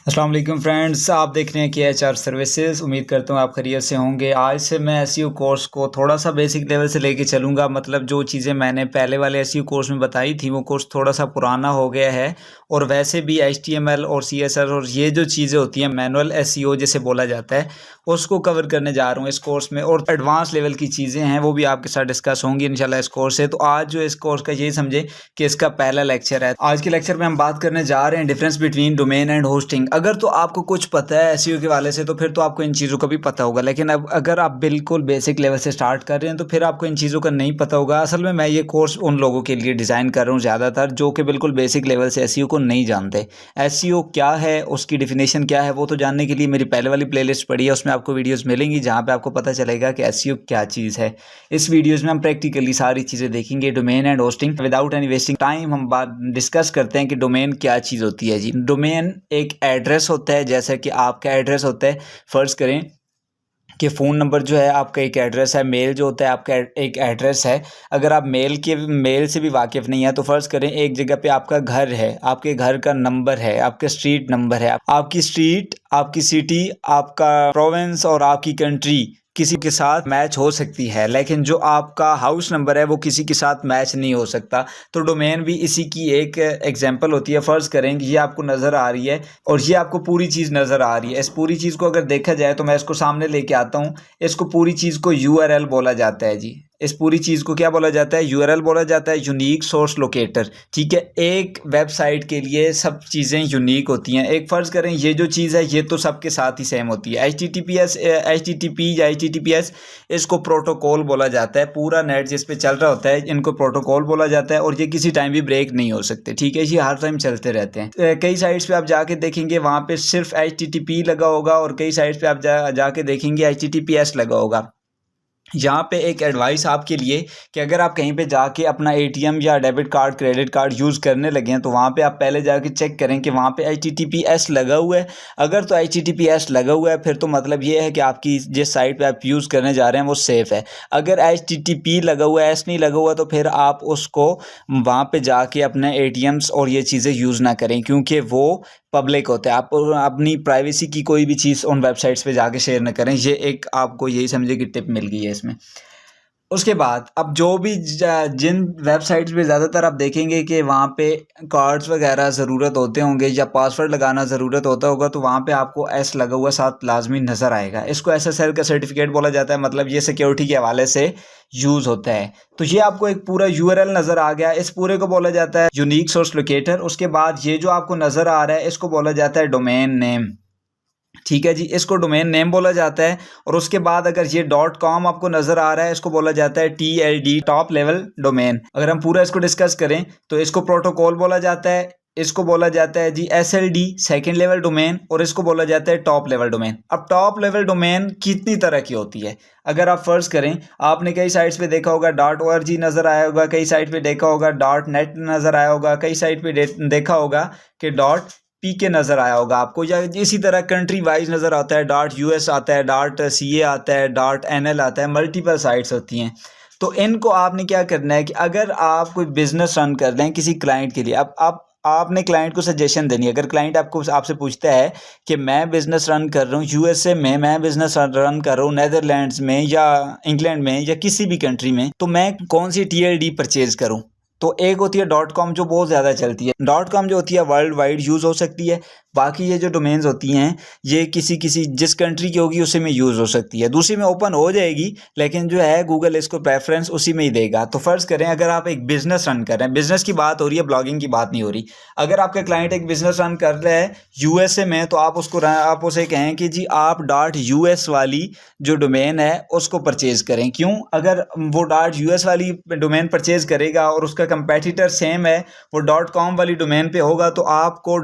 अस्सलाम वालेकुम फ्रेंड्स, आप देख रहे हैं KHR सर्विसेज। उम्मीद करता हूँ आप खैरियत से होंगे। आज से मैं एसईओ कोर्स को थोड़ा सा बेसिक लेवल से लेके चलूँगा। मतलब जो चीज़ें मैंने पहले वाले एसईओ कोर्स में बताई थी वो कोर्स थोड़ा सा पुराना हो गया है, और वैसे भी HTML और CSS और ये जो चीज़ें होती हैं मैनुअल एसईओ जिसे बोला जाता है, उसको कवर करने जा रहा हूँ इस कोर्स में। और एडवांस लेवल की चीज़ें हैं वो भी आपके साथ डिस्कस होंगी इंशाल्लाह इस कोर्स से। तो आज जो इस कोर्स का ये समझे कि इसका पहला लेक्चर है। आज के लेक्चर में हम बात करने जा रहे हैं difference between domain and hosting. अगर तो आपको कुछ पता है एसईओ के वाले से तो फिर तो आपको इन चीज़ों का भी पता होगा, लेकिन अब अगर आप बिल्कुल बेसिक लेवल से स्टार्ट कर रहे हैं तो फिर आपको इन चीज़ों का नहीं पता होगा। असल में मैं ये कोर्स उन लोगों के लिए डिज़ाइन कर रहा हूँ ज़्यादातर जो कि बिल्कुल बेसिक लेवल से एसईओ को नहीं जानते। एसईओ क्या है, उसकी डिफिनेशन क्या है, वो तो जानने के लिए मेरी पहले वाली प्लेलिस्ट पड़ी है, उसमें आपको वीडियोस मिलेंगी जहाँ पे आपको पता चलेगा कि एसईओ क्या चीज़ है। इस वीडियोस में हम प्रैक्टिकली सारी चीज़ें देखेंगे। Domain and hosting, without any wasting time हम बात डिस्कस करते हैं कि डोमेन क्या चीज़ होती है जी। डोमेन एक एड्रेस होता है, जैसे कि आपका एड्रेस होता है। फ़र्ज़ करें कि फ़ोन नंबर जो है आपका एक एड्रेस है, मेल जो होता है आपका एक एड्रेस है। अगर आप मेल से भी वाकिफ़ नहीं है तो फ़र्ज़ करें एक जगह पे आपका घर है, आपके घर का नंबर है, आपका स्ट्रीट नंबर है, आपकी स्ट्रीट, आपकी सिटी, आपका प्रोविंस और आपकी कंट्री किसी के साथ मैच हो सकती है, लेकिन जो आपका हाउस नंबर है वो किसी के साथ मैच नहीं हो सकता। तो डोमेन भी इसी की एक एग्जांपल होती है। फ़र्ज़ करें कि ये आपको नज़र आ रही है और ये आपको पूरी चीज़ नज़र आ रही है। इस पूरी चीज़ को अगर देखा जाए तो मैं इसको सामने लेके आता हूँ। इसको पूरी चीज़ को URL बोला जाता है जी। इस पूरी चीज़ को क्या बोला जाता है? URL बोला जाता है, यूनिक सोर्स लोकेटर। ठीक है, एक वेबसाइट के लिए सब चीज़ें यूनिक होती हैं। एक फ़र्ज़ करें ये जो चीज़ है ये तो सबके साथ ही सेम होती है। HTTP या HTTPS, इसको प्रोटोकॉल बोला जाता है। पूरा नेट जिस पे चल रहा होता है इनको प्रोटोकॉल बोला जाता है, और ये किसी टाइम भी ब्रेक नहीं हो सकते। ठीक है, ये हर टाइम चलते रहते हैं। कई साइट्स पे आप जाके देखेंगे वहाँ पे सिर्फ HTTP लगा होगा, और कई साइट्स पे आप जाके देखेंगे HTTPS लगा होगा। यहाँ पे एक एडवाइस आपके लिए कि अगर आप कहीं पे जाके अपना ATM या debit card, credit card use करने लगे हैं तो वहाँ पे आप पहले जाके चेक करें कि वहाँ पे HTTPS लगा हुआ है। अगर तो HTTPS लगा हुआ है फिर तो मतलब ये है कि आपकी जिस साइट पे आप यूज़ करने जा रहे हैं वो सेफ़ है। अगर HTTP लगा हुआ है, S नहीं लगा हुआ, तो फिर आप उसको वहाँ पे जाके अपने ATMs और ये चीज़ें यूज़ ना करें, क्योंकि वो पब्लिक होता है। आप अपनी प्राइवेसी की कोई भी चीज़ उन वेबसाइट्स पे जाके शेयर ना करें। ये एक आपको यही समझे कि टिप मिल गई है इसमें। उसके बाद अब जो भी जिन वेबसाइट्स पे ज़्यादातर आप देखेंगे कि वहाँ पे कार्ड्स वगैरह ज़रूरत होते होंगे या पासवर्ड लगाना ज़रूरत होता होगा, तो वहाँ पे आपको S लगा हुआ साथ लाजमी नज़र आएगा। इसको SSL का सर्टिफिकेट बोला जाता है, मतलब ये सिक्योरिटी के हवाले से यूज़ होता है। तो ये आपको एक पूरा URL नज़र आ गया। इस पूरे को बोला जाता है यूनिक सोर्स लोकेटर। उसके बाद ये जो आपको नज़र आ रहा है इसको बोला जाता है डोमेन नेम। ठीक है जी, इसको डोमेन नेम बोला जाता है। और उसके बाद अगर ये .com आपको नज़र आ रहा है इसको बोला जाता है TLD, टॉप लेवल डोमेन। अगर हम पूरा इसको डिस्कस करें तो इसको प्रोटोकॉल बोला जाता है, इसको बोला जाता है जी SLD, सेकेंड लेवल डोमेन, और इसको बोला जाता है टॉप लेवल डोमेन। अब टॉप लेवल डोमेन कितनी तरह की होती है? अगर आप फ़र्ज़ करें, आपने कई साइट्स पे देखा होगा .org नज़र आया होगा, कई साइट पे देखा होगा .net नज़र आया होगा, कई साइट पे देखा होगा कि .pk नज़र आया होगा आपको, या इसी तरह कंट्री वाइज नज़र आता है, .us आता है, .ca आता है, .nl आता है। मल्टीपल साइट्स होती हैं। तो इनको आपने क्या करना है कि अगर आप कोई बिज़नेस रन कर रहे हैं किसी क्लाइंट के लिए, अब आपने क्लाइंट को सजेशन देनी है। अगर क्लाइंट आपसे पूछता है कि मैं बिज़नेस रन कर रहा हूँ USA में, मैं बिज़नेस रन कर रहा हूँ नेदरलैंड्स में या इंग्लैंड में या किसी भी कंट्री में, तो मैं कौन सी TLD परचेज़ करूँ? तो एक होती है .com जो बहुत ज़्यादा चलती है। .com जो होती है वर्ल्ड वाइड यूज़ हो सकती है। बाकी ये जो डोमेन्स होती हैं ये किसी जिस कंट्री की होगी उसी में यूज़ हो सकती है, दूसरी में ओपन हो जाएगी, लेकिन जो है गूगल इसको प्रेफरेंस उसी में ही देगा। तो फ़र्ज़ करें अगर आप एक बिज़नेस रन कर रहे हैं, बिज़नेस की बात हो रही है, ब्लॉगिंग की बात नहीं हो रही। अगर आपका क्लाइंट एक बिज़नेस रन कर रहा है USA में, तो आप उसे कहें कि जी आप .us वाली जो डोमेन है उसको परचेज़ करें। क्यों? अगर वो .us वाली डोमेन परचेज़ करेगा और उसका कंपेटिटर सेम है, वो .com वाली डोमेन पे होगा, तो आपको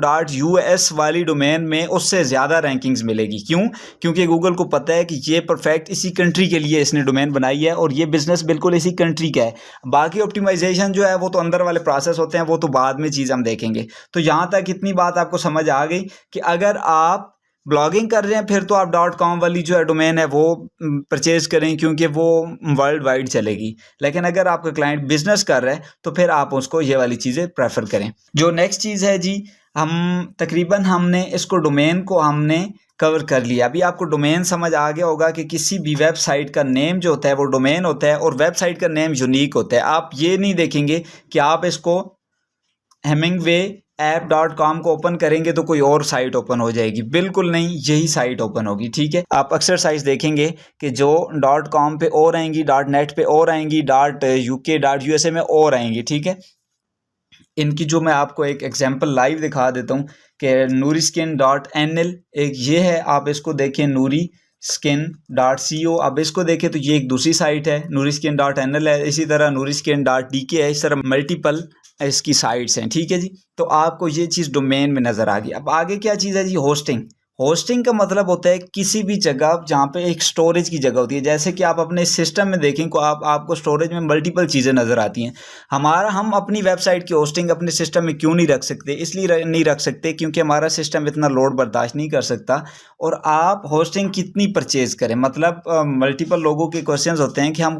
.us वाली डोमेन में उससे ज़्यादा रैंकिंग्स मिलेगी। क्यों? क्योंकि गूगल को पता है कि ये परफेक्ट इसी कंट्री के लिए इसने डोमेन बनाई है और ये बिज़नेस बिल्कुल इसी कंट्री का है। बाकी ऑप्टिमाइजेशन जो है वो तो अंदर वाले प्रोसेस होते हैं, वो तो बाद में चीज़ हम देखेंगे। तो यहाँ तक इतनी बात आपको समझ आ गई कि अगर आप ब्लॉगिंग कर रहे हैं फिर तो आप .com वाली जो है डोमेन है वो परचेज़ करें, क्योंकि वो वर्ल्ड वाइड चलेगी। लेकिन अगर आपका क्लाइंट बिजनेस कर रहा है तो फिर आप उसको ये वाली चीज़ें प्रेफर करें। जो नेक्स्ट चीज़ है जी, हम तकरीबन हमने इसको डोमेन को हमने कवर कर लिया। अभी आपको डोमेन समझ आ गया होगा कि किसी भी वेबसाइट का नेम जो होता है वो डोमेन होता है और वेबसाइट का नेम यूनिक होता है। आप ये नहीं देखेंगे कि आप इसको hemingwayapp.com को ओपन करेंगे तो कोई और साइट ओपन हो जाएगी, बिल्कुल नहीं, यही साइट ओपन होगी। ठीक है, आप अक्सर साइट्स देखेंगे कि जो .com पे और आएंगी, .net पे और आएंगी, .uk .usa में और आएंगी। ठीक है, इनकी जो मैं आपको एक एग्जांपल लाइव दिखा देता हूँ कि nuriskin.nl एक ये है, आप इसको देखें nuriskin.co, अब इसको देखें तो ये एक दूसरी साइट है, nuriskin.nl है, इसी तरह nuriskin.dk है, इस तरह मल्टीपल इसकी साइट्स हैं। ठीक है जी, तो आपको ये चीज़ डोमेन में नज़र आ गई। अब आगे क्या चीज़ है जी, होस्टिंग। होस्टिंग का मतलब होता है किसी भी जगह जहाँ पे एक स्टोरेज की जगह होती है, जैसे कि आप अपने सिस्टम में देखें को आपको स्टोरेज में मल्टीपल चीज़ें नज़र आती हैं। हम अपनी वेबसाइट की होस्टिंग अपने सिस्टम में क्यों नहीं रख सकते, इसलिए नहीं रख सकते क्योंकि हमारा सिस्टम इतना लोड बर्दाश्त नहीं कर सकता। और आप होस्टिंग कितनी परचेज़ करें, मतलब मल्टीपल लोगों के क्वेश्चन होते हैं कि हम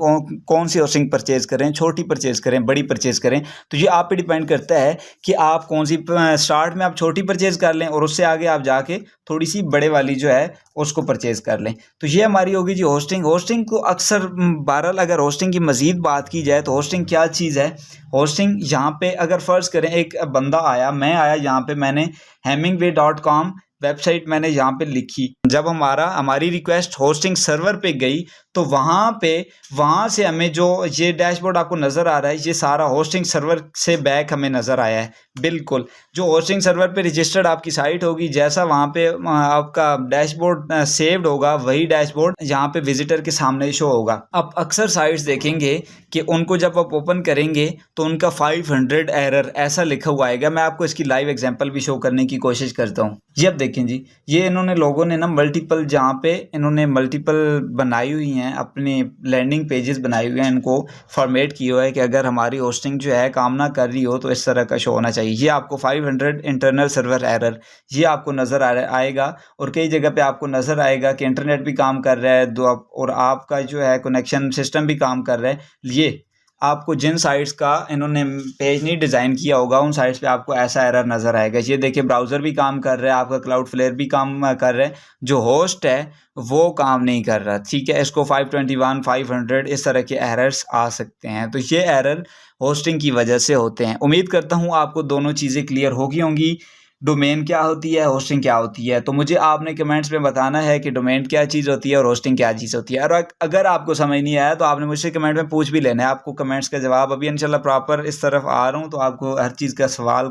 कौन सी होस्टिंग परचेज़ करें, छोटी परचेज़ करें, बड़ी परचेज़ करें। तो ये आप पे डिपेंड करता है कि आप कौन सी, स्टार्ट में आप छोटी परचेज़ कर लें और उससे आगे आप जाके थोड़ी सी बड़े वाली जो है उसको परचेज़ कर लें। तो ये हमारी होगी जी होस्टिंग। होस्टिंग को अक्सर बहरहाल अगर होस्टिंग की मज़ीद बात की जाए तो होस्टिंग क्या चीज़ है। होस्टिंग यहाँ पे अगर फ़र्ज़ करें एक बंदा आया, मैं आया यहाँ पे, मैंने hemingway.com वेबसाइट मैंने यहाँ पे लिखी, जब हमारी रिक्वेस्ट होस्टिंग सर्वर पे गई तो वहाँ से हमें जो ये डैशबोर्ड आपको नज़र आ रहा है, ये सारा होस्टिंग सर्वर से बैक हमें नज़र आया है। बिल्कुल, जो होस्टिंग सर्वर पे रजिस्टर्ड आपकी साइट होगी, जैसा वहाँ पे आपका डैशबोर्ड सेव्ड होगा, वही डैशबोर्ड यहाँ पे विजिटर के सामने शो होगा। अब अक्सर साइट्स देखेंगे कि उनको जब आप ओपन करेंगे तो उनका 500 एरर ऐसा लिखा हुआ आएगा। मैं आपको इसकी लाइव एग्जांपल भी शो करने की कोशिश करता हूँ। ये अब देखें जी, ये इन्होंने लोगों ने ना मल्टीपल, जहाँ पे इन्होंने मल्टीपल बनाई हुई हैं, अपनी लैंडिंग पेजेस बनाए हुए हैं, इनको फॉर्मेट किया हुआ है कि अगर हमारी होस्टिंग जो है काम ना कर रही हो तो इस तरह का शो होना चाहिए। ये आपको 500 इंटरनल सर्वर एरर ये आपको नज़र आएगा। और कई जगह पे आपको नज़र आएगा कि इंटरनेट भी काम कर रहा है और आपका जो है कनेक्शन सिस्टम भी काम कर रहा है। ये आपको जिन साइट्स का इन्होंने पेज नहीं डिज़ाइन किया होगा उन साइट्स पे आपको ऐसा एरर नज़र आएगा। ये देखिए, ब्राउज़र भी काम कर रहा है, आपका क्लाउडफ्लेयर भी काम कर रहा है, जो होस्ट है वो काम नहीं कर रहा। ठीक है, इसको 521 500 इस तरह के एरर्स आ सकते हैं। तो ये एरर होस्टिंग की वजह से होते हैं। उम्मीद करता हूँ आपको दोनों चीज़ें क्लियर हो गई होंगी, डोमेन क्या होती है, होस्टिंग क्या होती है। तो मुझे आपने कमेंट्स में बताना है कि डोमेन क्या चीज़ होती है और होस्टिंग क्या चीज़ होती है। और अगर आपको समझ नहीं आया तो आपने मुझसे कमेंट में पूछ भी लेना है, आपको कमेंट्स का जवाब अभी इंशाल्लाह प्रॉपर इस तरफ आ रहा हूँ तो आपको हर चीज़ का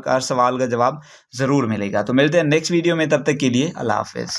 हर सवाल का जवाब ज़रूर मिलेगा। तो मिलते हैं नेक्स्ट वीडियो में, तब तक के लिए अल्लाह हाफ़िज़।